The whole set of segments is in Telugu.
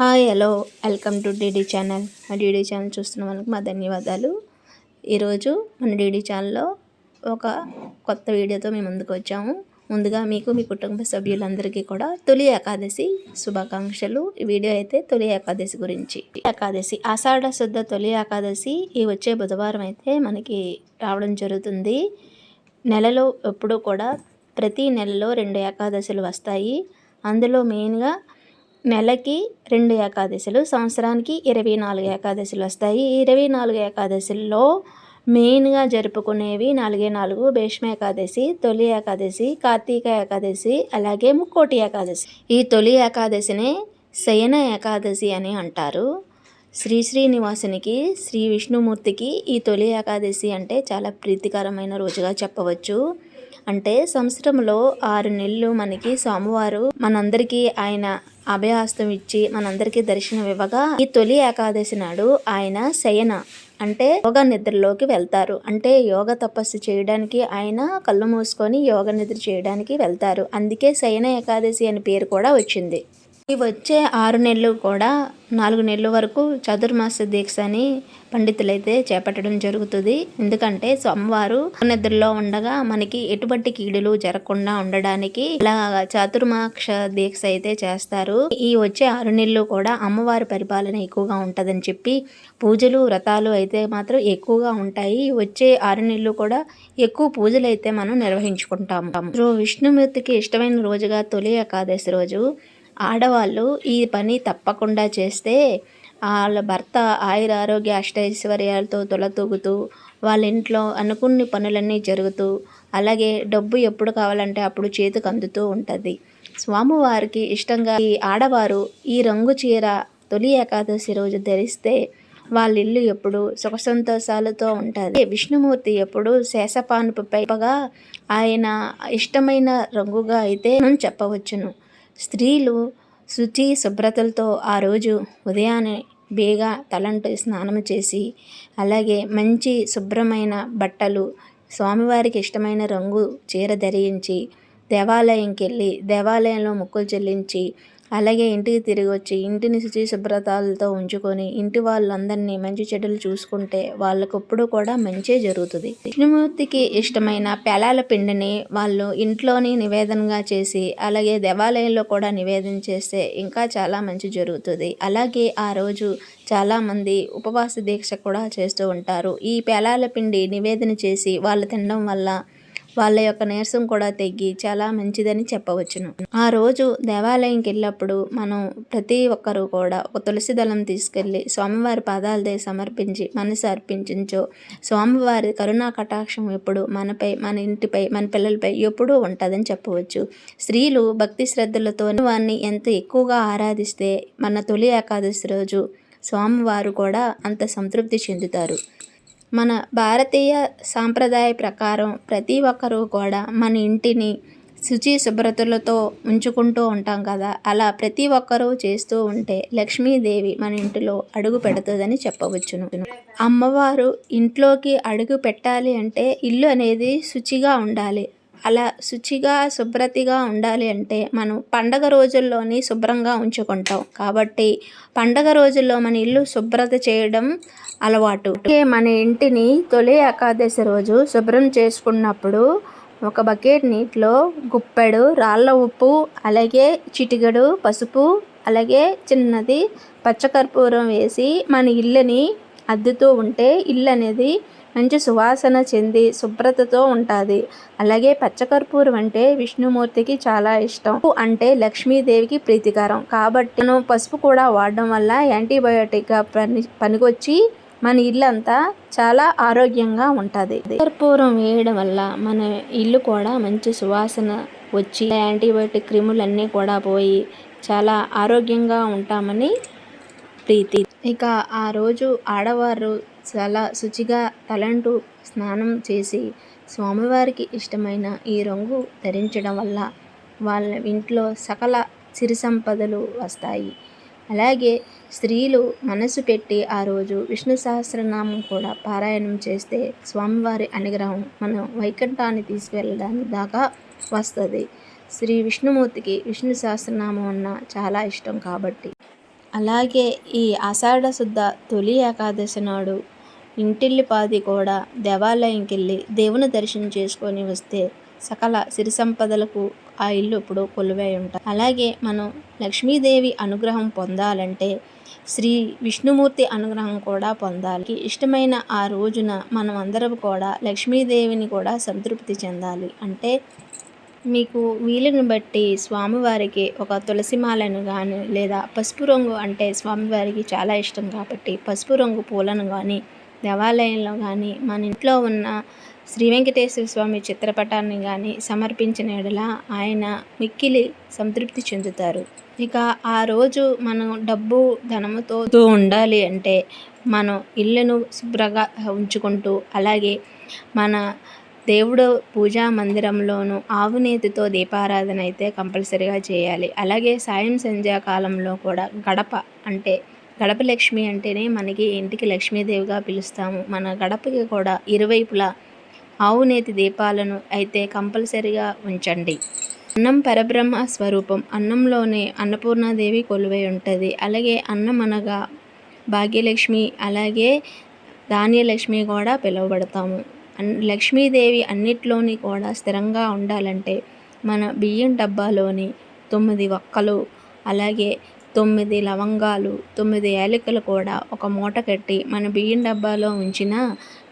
Hi hello welcome to DD channel. మా డీడీ ఛానల్ చూస్తున్న వాళ్ళకి మా ధన్యవాదాలు. ఈరోజు మన డీడీ ఛానల్లో ఒక కొత్త వీడియోతో మేము ముందుకు వచ్చాము. ముందుగా మీకు మీ కుటుంబ సభ్యులందరికీ కూడా తొలి ఏకాదశి శుభాకాంక్షలు. ఈ వీడియో అయితే తొలి ఏకాదశి గురించి. ఏకాదశి ఆషాఢ శుద్ధ తొలి ఏకాదశి ఈ వచ్చే బుధవారం అయితే మనకి రావడం జరుగుతుంది. నెలలో ఎప్పుడూ కూడా ప్రతి నెలలో 2 ఏకాదశులు వస్తాయి. అందులో మెయిన్గా నెలకి 2 ఏకాదశులు, సంవత్సరానికి 24 ఏకాదశులు వస్తాయి. ఈ 24 ఏకాదశుల్లో మెయిన్గా జరుపుకునేవి 4 భీష్మ ఏకాదశి, తొలి ఏకాదశి, కార్తీక ఏకాదశి, అలాగే ముక్కోటి ఏకాదశి. ఈ తొలి ఏకాదశినే శయన ఏకాదశి అని అంటారు. శ్రీనివాసునికి, శ్రీ విష్ణుమూర్తికి ఈ తొలి ఏకాదశి అంటే చాలా ప్రీతికరమైన రోజుగా చెప్పవచ్చు. అంటే సంవత్సరంలో 6 నెలలు మనకి స్వామివారు మనందరికీ ఆయన అభయహస్తం ఇచ్చి మనందరికీ దర్శనం ఇవ్వగా, ఈ తొలి ఏకాదశి నాడు ఆయన శయన అంటే యోగ నిద్రలోకి వెళ్తారు. అంటే యోగ తపస్సు చేయడానికి ఆయన కళ్ళు మూసుకొని యోగ నిద్ర చేయడానికి వెళ్తారు. అందుకే శయన ఏకాదశి అని పేరు కూడా వచ్చింది. ఈ వచ్చే 6 నెలలు కూడా 4 నెలల వరకు చతుర్మాస దీక్ష అని పండితులైతే చేపట్టడం జరుగుతుంది. ఎందుకంటే స్వామివారు నిద్రలో ఉండగా మనకి ఎటువంటి కీడులు జరగకుండా ఉండడానికి ఇలా చతుర్మాస దీక్ష అయితే చేస్తారు. ఈ వచ్చే 6 నెలలు కూడా అమ్మవారి పరిపాలన ఎక్కువగా ఉంటుందని చెప్పి పూజలు వ్రతాలు అయితే మాత్రం ఎక్కువగా ఉంటాయి. వచ్చే 6 నెలలు కూడా ఎక్కువ పూజలు అయితే మనం నిర్వహించుకుంటాము. విష్ణుమూర్తికి ఇష్టమైన రోజుగా తొలి ఏకాదశి రోజు ఆడవాళ్ళు ఈ పని తప్పకుండా చేస్తే వాళ్ళ భర్త ఆయుర ఆరోగ్య అష్టైశ్వర్యాలతో తొలతూగుతూ వాళ్ళ ఇంట్లో అనుకున్న పనులన్నీ జరుగుతూ అలాగే డబ్బు ఎప్పుడు కావాలంటే అప్పుడు చేతికి అందుతూ ఉంటుంది. స్వామివారికి ఇష్టంగా ఈ ఆడవారు ఈ రంగు చీర తొలి ఏకాదశి రోజు ధరిస్తే వాళ్ళ ఇల్లు ఎప్పుడు సుఖ సంతోషాలతో ఉంటుంది. విష్ణుమూర్తి ఎప్పుడు శేషపానుపు పైపగా ఆయన ఇష్టమైన రంగుగా అయితే మనం చెప్పవచ్చును. స్త్రీలు శుచి శుభ్రతలతో ఆ రోజు ఉదయాన్నే బేగా తలంటు స్నానం చేసి అలాగే మంచి శుభ్రమైన బట్టలు స్వామివారికి ఇష్టమైన రంగు చీర ధరించి దేవాలయంకి వెళ్ళి దేవాలయంలో మొక్కులు చెల్లించి అలాగే ఇంటికి తిరిగి వచ్చి ఇంటిని శుచి శుభ్రతలతో ఉంచుకొని ఇంటి వాళ్ళందరినీ మంచి చెడులు చూసుకుంటే వాళ్ళకప్పుడు కూడా మంచి జరుగుతుంది. విష్ణుమూర్తికి ఇష్టమైన పేలాల పిండిని వాళ్ళు ఇంట్లోని నివేదనగా చేసి అలాగే దేవాలయంలో కూడా నివేదన చేస్తే ఇంకా చాలా మంచి జరుగుతుంది. అలాగే ఆ రోజు చాలామంది ఉపవాస దీక్ష కూడా చేస్తూ ఉంటారు. ఈ పేలాల పిండి నివేదన చేసి వాళ్ళు తినడం వల్ల వాళ్ళ యొక్క నీరసం కూడా తగ్గి చాలా మంచిదని చెప్పవచ్చును. ఆ రోజు దేవాలయంకి వెళ్ళినప్పుడు మనం ప్రతి ఒక్కరూ కూడా ఒక తులసి దళం తీసుకెళ్ళి స్వామివారి పాదాల దగ్గర సమర్పించి మనసు అర్పించో స్వామివారి కరుణా కటాక్షం ఎప్పుడు మనపై, మన ఇంటిపై, మన పిల్లలపై ఎప్పుడూ ఉంటుందని చెప్పవచ్చు. స్త్రీలు భక్తి శ్రద్ధలతో వారిని ఎంత ఎక్కువగా ఆరాధిస్తే మన తొలి ఏకాదశి రోజు స్వామివారు కూడా అంత సంతృప్తి చెందుతారు. మన భారతీయ సాంప్రదాయ ప్రకారం ప్రతి ఒక్కరూ కూడా మన ఇంటిని శుచి శుభ్రతలతో ఉంచుకుంటూ ఉంటాం కదా. అలా ప్రతి ఒక్కరూ చేస్తూ ఉంటే లక్ష్మీదేవి మన ఇంటిలో అడుగు పెడుతుందని చెప్పవచ్చును. అమ్మవారు ఇంట్లోకి అడుగు పెట్టాలి అంటే ఇల్లు అనేది శుచిగా ఉండాలి. అలా శుచిగా శుభ్రతగా ఉండాలి అంటే మనం పండగ రోజుల్లోని శుభ్రంగా ఉంచుకుంటాం. కాబట్టి పండగ రోజుల్లో మన ఇల్లు శుభ్రత చేయడం అలవాటు. మన ఇంటిని తొలి ఏకాదశి రోజు శుభ్రం చేసుకున్నప్పుడు ఒక బకెట్ నీటిలో గుప్పెడు రాళ్ళ ఉప్పు అలాగే చిటికెడు పసుపు అలాగే చిన్నది పచ్చకర్పూరం వేసి మన ఇల్లుని అద్దుతూ ఉంటే ఇల్లు అనేది మంచి సువాసన చెంది శుభ్రతతో ఉంటుంది. అలాగే పచ్చకర్పూరం అంటే విష్ణుమూర్తికి చాలా ఇష్టం. అంటే లక్ష్మీదేవికి ప్రీతికరం. కాబట్టి మనం పసుపు కూడా వాడడం వల్ల యాంటీబయోటిక్గా పనికొచ్చి మన ఇల్లు అంతా చాలా ఆరోగ్యంగా ఉంటుంది. కర్పూరం వేయడం వల్ల మన ఇల్లు కూడా మంచి సువాసన వచ్చి యాంటీబయోటిక్ క్రిములన్నీ కూడా పోయి చాలా ఆరోగ్యంగా ఉంటామని ప్రీతి. ఇక ఆ రోజు ఆడవారు చాలా శుచిగా తలంటూ స్నానం చేసి స్వామివారికి ఇష్టమైన ఈ రంగు ధరించడం వల్ల వాళ్ళ ఇంట్లో సకల సిరి సంపదలు వస్తాయి. అలాగే స్త్రీలు మనసు పెట్టి ఆ రోజు విష్ణు సహస్రనామం కూడా పారాయణం చేస్తే స్వామివారి అనుగ్రహం మనం వైకుంఠాన్ని తీసుకువెళ్ళడానికి దాకా వస్తుంది. శ్రీ విష్ణుమూర్తికి విష్ణు సహస్రనామం అన్న చాలా ఇష్టం కాబట్టి అలాగే ఈ ఆషాఢ శుద్ధ తొలి ఏకాదశి నాడు ఇంటిల్లిపాది కూడా దేవాలయంకి వెళ్ళి దేవుని దర్శనం చేసుకొని వస్తే సకల సిరి సంపదలకు ఆ ఇల్లు ఇప్పుడు కొలువై ఉంటాయి. అలాగే మనం లక్ష్మీదేవి అనుగ్రహం పొందాలంటే శ్రీ విష్ణుమూర్తి అనుగ్రహం కూడా పొందాలి. ఇష్టమైన ఆ రోజున మనం అందరం కూడా లక్ష్మీదేవిని కూడా సంతృప్తి చెందాలి. అంటే మీకు వీలుని బట్టి స్వామివారికి ఒక తులసి మాలను కానీ లేదా పసుపు రంగు అంటే స్వామివారికి చాలా ఇష్టం కాబట్టి పసుపు రంగు పూలను కానీ దేవాలయంలో కానీ మన ఇంట్లో ఉన్న శ్రీ వెంకటేశ్వర స్వామి చిత్రపటాన్ని కానీ సమర్పించిన ఎడల ఆయన మిక్కిలి సంతృప్తి చెందుతారు. ఇక ఆ రోజు మనం డబ్బు ధనముతో ఉండాలి అంటే మనం ఇళ్ళను శుభ్రంగా ఉంచుకుంటూ అలాగే మన దేవుడు పూజా మందిరంలోనూ ఆవు నేతితో దీపారాధన అయితే కంపల్సరీగా చేయాలి. అలాగే సాయం సంధ్యాకాలంలో కూడా గడప లక్ష్మి అంటేనే మనకి ఇంటికి లక్ష్మీదేవిగా పిలుస్తాము. మన గడపకి కూడా ఇరువైపులా ఆవు నేతి దీపాలను అయితే కంపల్సరీగా ఉంచండి. అన్నం పరబ్రహ్మ స్వరూపం. అన్నంలోనే అన్నపూర్ణాదేవి కొలువై ఉంటుంది. అలాగే అన్నం అనగా భాగ్యలక్ష్మి అలాగే ధాన్యలక్ష్మి కూడా పిలువబడతాము. లక్ష్మీదేవి అన్నిట్లోని కూడా స్థిరంగా ఉండాలంటే మన బియ్యం డబ్బాలోని 9 వక్కలు అలాగే 9 లవంగాలు 9 యాలకులు కూడా ఒక మూట కట్టి మన బియ్యం డబ్బాలో ఉంచిన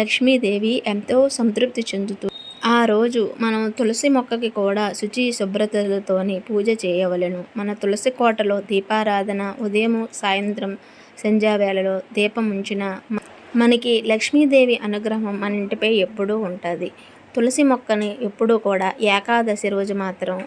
లక్ష్మీదేవి ఎంతో సంతృప్తి చెందుతుంది. ఆ రోజు మనం తులసి మొక్కకి కూడా శుచి శుభ్రతలతోని పూజ చేయవలెను. మన తులసి కోటలో దీపారాధన ఉదయం సాయంత్రం సంధ్యావేళలో దీపం ఉంచిన మనకి లక్ష్మీదేవి అనుగ్రహం మన ఇంటిపై ఎప్పుడూ ఉంటుంది. తులసి మొక్కని ఎప్పుడూ కూడా ఏకాదశి రోజు మాత్రం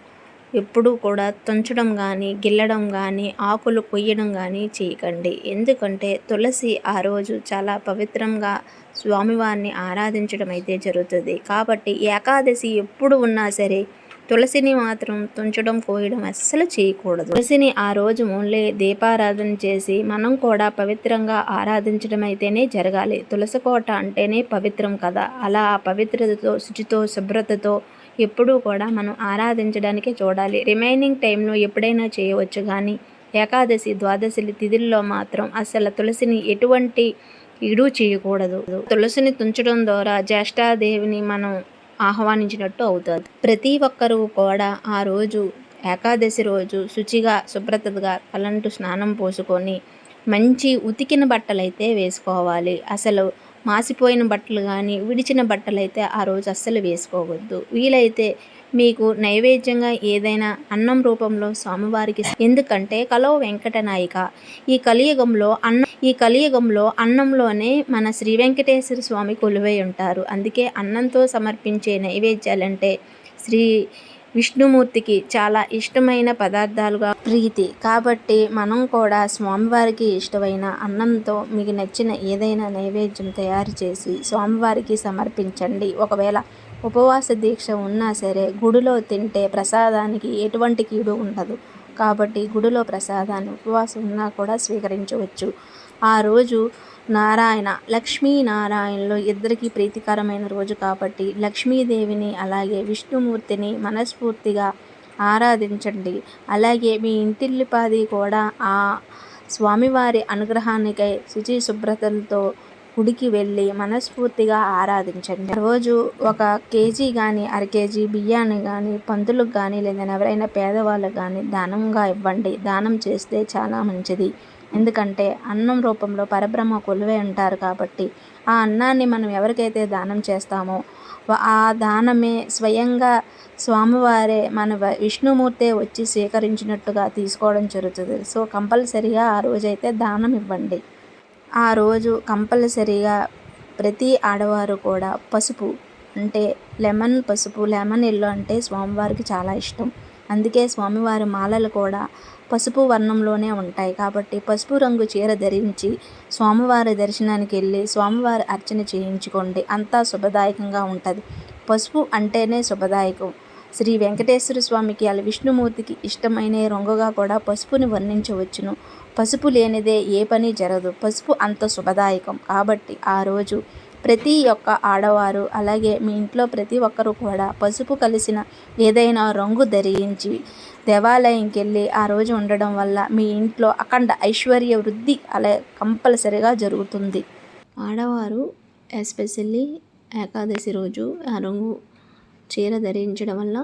ఎప్పుడూ కూడా తుంచడం కానీ గిల్లడం కానీ ఆకులు కొయ్యడం కానీ చేయకండి. ఎందుకంటే తులసి ఆ రోజు చాలా పవిత్రంగా స్వామివారిని ఆరాధించడం అయితే జరుగుతుంది. కాబట్టి ఏకాదశి ఎప్పుడు ఉన్నా సరే తులసిని మాత్రం తుంచడం కోయడం అస్సలు చేయకూడదు. తులసిని ఆ రోజు ఓన్లీ దీపారాధన చేసి మనం కూడా పవిత్రంగా ఆరాధించడం అయితేనే జరగాలి. తులసి కోట అంటేనే పవిత్రం కదా. అలా ఆ పవిత్రతతో శుచితో శుభ్రతతో ఎప్పుడూ కూడా మనం ఆరాధించడానికే చూడాలి. రిమైనింగ్ టైంలో ఎప్పుడైనా చేయవచ్చు కానీ ఏకాదశి ద్వాదశి తిథుల్లో మాత్రం అసలు తులసిని ఎటువంటి ఇడు చేయకూడదు. తులసిని తుంచడం ద్వారా జ్యేష్ఠాదేవిని మనం ఆహ్వానించినట్టు అవుతుంది. ప్రతి ఒక్కరూ కూడా ఆ రోజు ఏకాదశి రోజు శుచిగా శుభ్రతగా తలంటు స్నానం పోసుకొని మంచి ఉతికిన బట్టలైతే వేసుకోవాలి. అసలు మాసిపోయిన బట్టలు కానీ విడిచిన బట్టలైతే ఆ రోజు అస్సలు వేసుకోవద్దు. వీలైతే మీకు నైవేద్యంగా ఏదైనా అన్నం రూపంలో స్వామివారికి, ఎందుకంటే కలో వెంకట నాయిక ఈ కలియుగంలో అన్నంలోనే మన శ్రీ వెంకటేశ్వర స్వామి కొలువై ఉంటారు. అందుకే అన్నంతో సమర్పించే నైవేద్యాలంటే శ్రీ విష్ణుమూర్తికి చాలా ఇష్టమైన పదార్థాలుగా ప్రీతి. కాబట్టి మనం కూడా స్వామివారికి ఇష్టమైన అన్నంతో మీకు నచ్చిన ఏదైనా నైవేద్యం తయారు చేసి స్వామివారికి సమర్పించండి. ఒకవేళ ఉపవాస దీక్ష ఉన్నా సరే గుడిలో తింటే ప్రసాదానికి ఎటువంటి కీడు ఉండదు. కాబట్టి గుడిలో ప్రసాదాన్ని ఉపవాసం ఉన్నా కూడా స్వీకరించవచ్చు. ఆ రోజు లక్ష్మీనారాయణలో ఇద్దరికీ ప్రీతికరమైన రోజు కాబట్టి లక్ష్మీదేవిని అలాగే విష్ణుమూర్తిని మనస్ఫూర్తిగా ఆరాధించండి. అలాగే మీ ఇంటిల్లిపాది కూడా ఆ స్వామివారి అనుగ్రహానికై శుచి శుభ్రతలతో గుడికి వెళ్ళి మనస్ఫూర్తిగా ఆరాధించండి. రోజు 1 కేజీ కానీ 1/2 కేజీ బియ్యాన్ని కానీ పంతులకు కానీ లేదా ఎవరైనా పేదవాళ్ళకు కానీ దానంగా ఇవ్వండి. దానం చేస్తే చాలా మంచిది. ఎందుకంటే అన్నం రూపంలో పరబ్రహ్మ కొలువై ఉంటారు కాబట్టి ఆ అన్నాన్ని మనం ఎవరికైతే దానం చేస్తామో ఆ దానమే స్వయంగా స్వామివారే మన విష్ణుమూర్తే వచ్చి స్వీకరించినట్టుగా తీసుకోవడం జరుగుతుంది. సో కంపల్సరీగా ఆ రోజైతే దానం ఇవ్వండి. ఆ రోజు కంపల్సరీగా ప్రతి ఆడవారు కూడా పసుపు అంటే లెమన్ ఎల్లో అంటే స్వామివారికి చాలా ఇష్టం. అందుకే స్వామివారి మాలలు కూడా పసుపు వర్ణంలోనే ఉంటాయి. కాబట్టి పసుపు రంగు చీర ధరించి స్వామివారి దర్శనానికి వెళ్ళి స్వామివారి అర్చన చేయించుకోండి. అంతా శుభదాయకంగా ఉంటుంది. పసుపు అంటేనే శుభదాయకం. శ్రీ వెంకటేశ్వర స్వామికి విష్ణుమూర్తికి ఇష్టమైన రంగుగా కూడా పసుపుని వర్ణించవచ్చును. పసుపు లేనిదే ఏ పని జరగదు. పసుపు అంత శుభదాయకం. కాబట్టి ఆ రోజు ప్రతి ఒక్క ఆడవారు అలాగే మీ ఇంట్లో ప్రతి ఒక్కరు కూడా పసుపు కలిసిన ఏదైనా రంగు ధరించి దేవాలయంకి వెళ్ళి ఆ రోజు ఉండడం వల్ల మీ ఇంట్లో అఖండ ఐశ్వర్య వృద్ధి అలా కంపల్సరిగా జరుగుతుంది. ఆడవారు ఎస్పెషల్లీ ఏకాదశి రోజు ఆ రంగు చీర ధరించడం వల్ల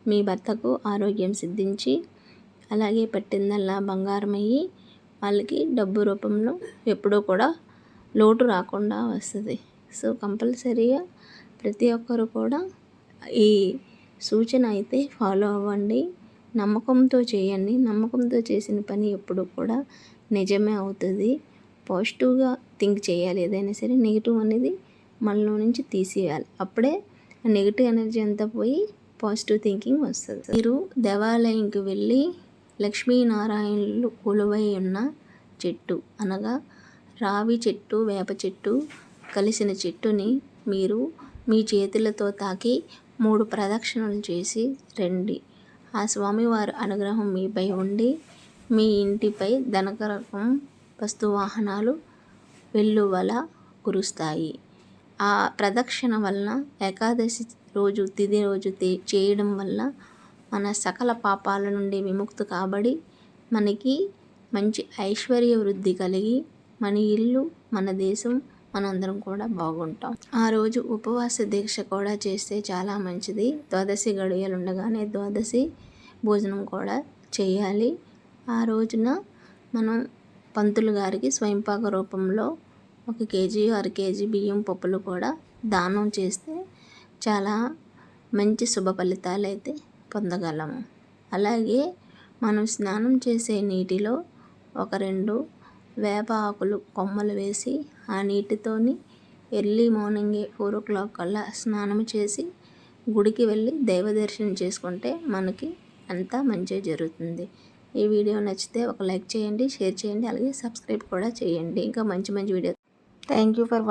మీ భర్తకు ఆరోగ్యం సిద్ధించి అలాగే పట్టిందల్లా బంగారమయ్యి వాళ్ళకి డబ్బు రూపంలో ఎప్పుడూ కూడా లోటు రాకుండా వస్తుంది. సో కంపల్సరీగా ప్రతి ఒక్కరు కూడా ఈ సూచన అయితే ఫాలో అవ్వండి. నమ్మకంతో చేయండి. నమ్మకంతో చేసిన పని ఎప్పుడు కూడా నిజమే అవుతుంది. పాజిటివ్గా థింక్ చేయాలి. ఏదైనా సరే నెగిటివ్ అనేది మనలో నుంచి తీసేయాలి. అప్పుడే నెగిటివ్ ఎనర్జీ అంతా పోయి పాజిటివ్ థింకింగ్ వస్తుంది. మీరు దేవాలయంకి వెళ్ళి లక్ష్మీనారాయణులు కొలువై ఉన్న చెట్టు అనగా రావి చెట్టు, వేప చెట్టు కలిసిన చెట్టుని మీరు మీ చేతులతో తాకి 3 ప్రదక్షిణలు చేసి రండి. ఆ స్వామివారి అనుగ్రహం మీపై ఉండి మీ ఇంటిపై ధనకరకం వస్తువాహనాలు వెల్లువల కురుస్తాయి. ఆ ప్రదక్షిణ వలన ఏకాదశి రోజు తిథి రోజు చేయడం వల్ల మన సకల పాపాల నుండి విముక్తి కాబడి మనకి మంచి ఐశ్వర్య వృద్ధి కలిగి మన ఇల్లు, మన దేశం, మనందరం కూడా బాగుంటాం. ఆ రోజు ఉపవాస దీక్ష కూడా చేస్తే చాలా మంచిది. ద్వాదశి గడియలు ఉండగానే ద్వాదశి భోజనం కూడా చేయాలి. ఆ రోజున మనం పంతులు గారికి స్వయంపాక రూపంలో 1 కేజీ, 1/2 కేజీ బియ్యం పప్పులు కూడా దానం చేస్తే చాలా మంచి శుభ ఫలితాలు అయితే పొందగలము. అలాగే మనం స్నానం చేసే నీటిలో 1-2 వేప ఆకులు కొమ్మలు వేసి ఆ నీటితోని ఎర్లీ మార్నింగే 4 o'clock కల్లా స్నానం చేసి గుడికి వెళ్ళి దైవ దర్శనం చేసుకుంటే మనకి అంతా మంచిగా జరుగుతుంది. ఈ వీడియో నచ్చితే ఒక లైక్ చేయండి, షేర్ చేయండి, అలాగే సబ్స్క్రైబ్ కూడా చేయండి. ఇంకా మంచి వీడియో. Thank you for